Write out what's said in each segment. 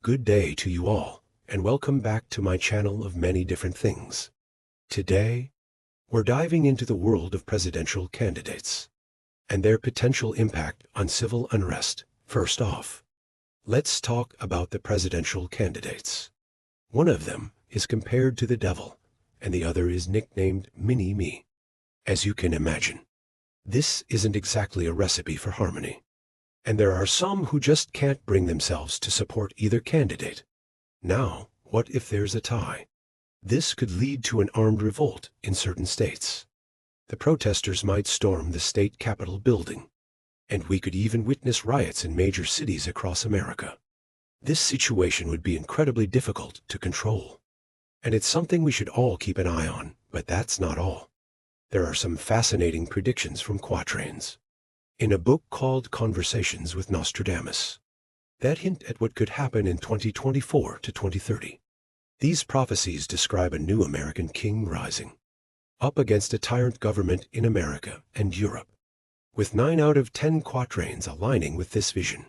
good day to you all, and welcome back to my channel of many different things. Today, we're diving into the world of presidential candidates and their potential impact on civil unrest. First off, let's talk about the presidential candidates. One of them is compared to the devil, and the other is nicknamed Mini-Me. As you can imagine, this isn't exactly a recipe for harmony. And there are some who just can't bring themselves to support either candidate. Now, what if there's a tie? This could lead to an armed revolt in certain states. The protesters might storm the state capitol building, and we could even witness riots in major cities across America. This situation would be incredibly difficult to control, and it's something we should all keep an eye on. But that's not all. There are some fascinating predictions from quatrains in a book called Conversations with Nostradamus that hint at what could happen in 2024 to 2030. These prophecies describe a new American king rising up against a tyrant government in America and Europe. With 9 out of 10 quatrains aligning with this vision,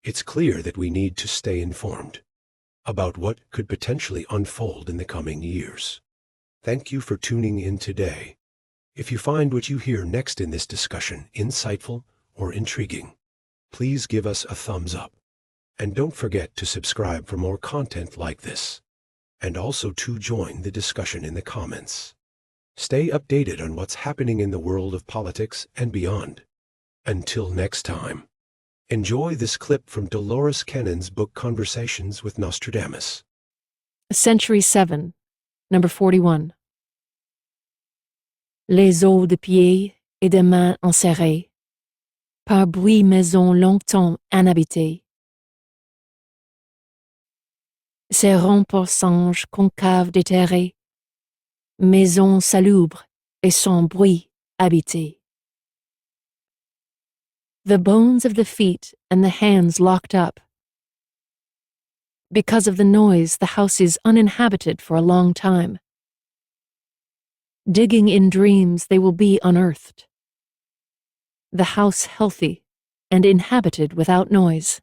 it's clear that we need to stay informed about what could potentially unfold in the coming years. Thank you for tuning in today. If you find what you hear next in this discussion insightful or intriguing, please give us a thumbs up. And don't forget to subscribe for more content like this, and also to join the discussion in the comments. Stay updated on what's happening in the world of politics and beyond. Until next time, enjoy this clip from Delores Cannon's book Conversations with Nostradamus. Century 7, number 41. Les os de pieds et de mains enserrés, par bruit maison longtemps inhabitée. Serrant pour songe concave déterré, maison salubre et sans bruit habitée. The bones of the feet and the hands locked up. Because of the noise, the house is uninhabited for a long time. Digging in dreams, they will be unearthed. The house healthy and inhabited without noise.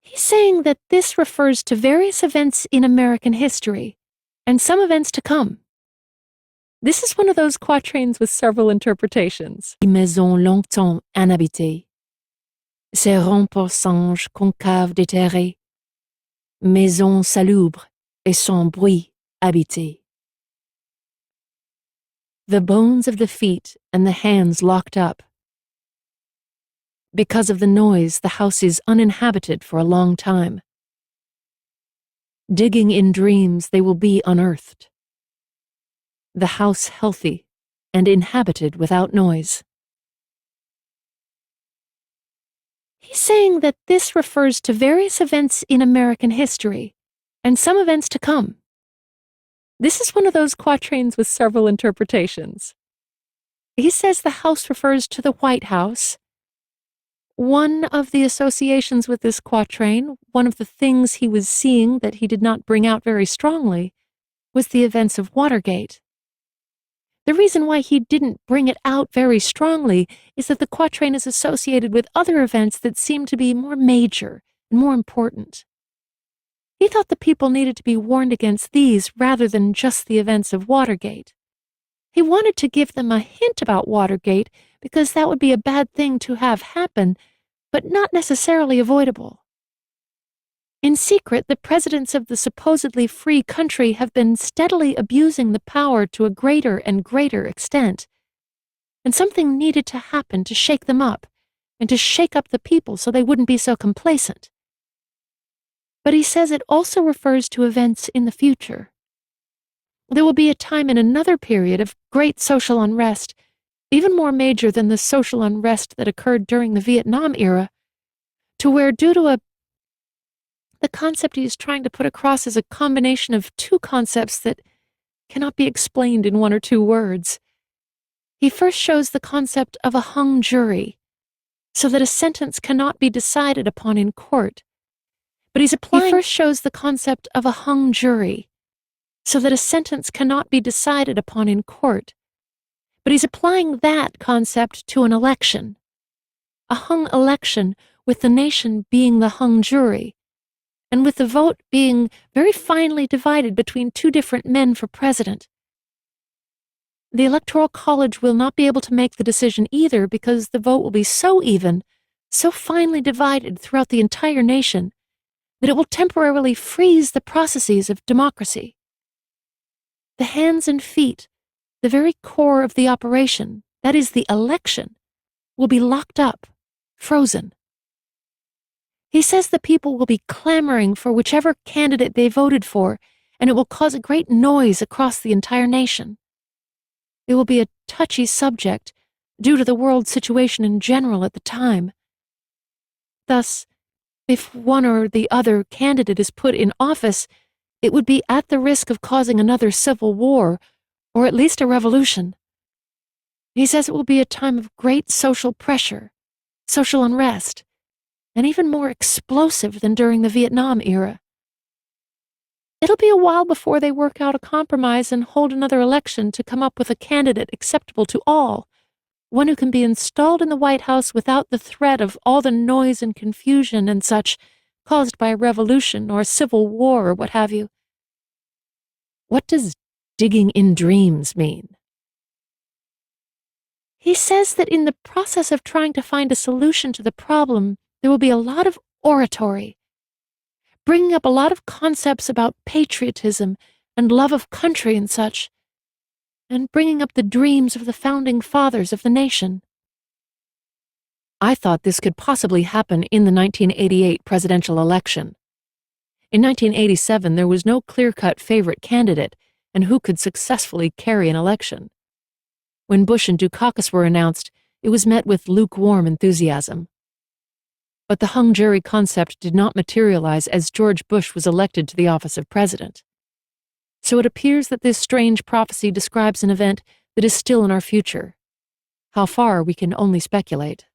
He's saying that this refers to various events in American history and some events to come. This is one of those quatrains with several interpretations. Maison longtemps inhabitée, serrant pour songe concave déterré, maison salubre et sans bruit habitée. The bones of the feet and the hands locked up. Because of the noise, the house is uninhabited for a long time. Digging in dreams, they will be unearthed. The house healthy and inhabited without noise. He's saying that this refers to various events in American history and some events to come. This is one of those quatrains with several interpretations. He says the house refers to the White House. One of the associations with this quatrain, one of the things he was seeing that he did not bring out very strongly, was the events of Watergate. The reason why he didn't bring it out very strongly is that the quatrain is associated with other events that seem to be more major and more important. He thought the people needed to be warned against these rather than just the events of Watergate. He wanted to give them a hint about Watergate because that would be a bad thing to have happen, but not necessarily avoidable. In secret, the presidents of the supposedly free country have been steadily abusing the power to a greater and greater extent, and something needed to happen to shake them up and to shake up the people so they wouldn't be so complacent. But he says it also refers to events in the future. There will be a time in another period of great social unrest, even more major than the social unrest that occurred during the Vietnam era, to where due to the concept he is trying to put across is a combination of two concepts that cannot be explained in 1 or 2 words. He first shows the concept of a hung jury, so that a sentence cannot be decided upon in court. But he first shows the concept of a hung jury, so that a sentence cannot be decided upon in court. But he's applying that concept to an election. A hung election with the nation being the hung jury, and with the vote being very finely divided between two different men for president. The Electoral College will not be able to make the decision either because the vote will be so even, so finely divided throughout the entire nation, that it will temporarily freeze the processes of democracy. The hands and feet, the very core of the operation, that is the election, will be locked up, frozen. He says the people will be clamoring for whichever candidate they voted for, and it will cause a great noise across the entire nation. It will be a touchy subject, due to the world situation in general at the time. Thus, if one or the other candidate is put in office, it would be at the risk of causing another civil war, or at least a revolution. He says it will be a time of great social pressure, social unrest, and even more explosive than during the Vietnam era. It'll be a while before they work out a compromise and hold another election to come up with a candidate acceptable to all, one who can be installed in the White House without the threat of all the noise and confusion and such caused by a revolution or a civil war or what have you. What does digging in dreams mean? He says that in the process of trying to find a solution to the problem, there will be a lot of oratory, bringing up a lot of concepts about patriotism and love of country and such, and bringing up the dreams of the founding fathers of the nation. I thought this could possibly happen in the 1988 presidential election. In 1987, there was no clear-cut favorite candidate, and who could successfully carry an election. When Bush and Dukakis were announced, it was met with lukewarm enthusiasm. But the hung jury concept did not materialize as George Bush was elected to the office of president. So it appears that this strange prophecy describes an event that is still in our future. How far, we can only speculate.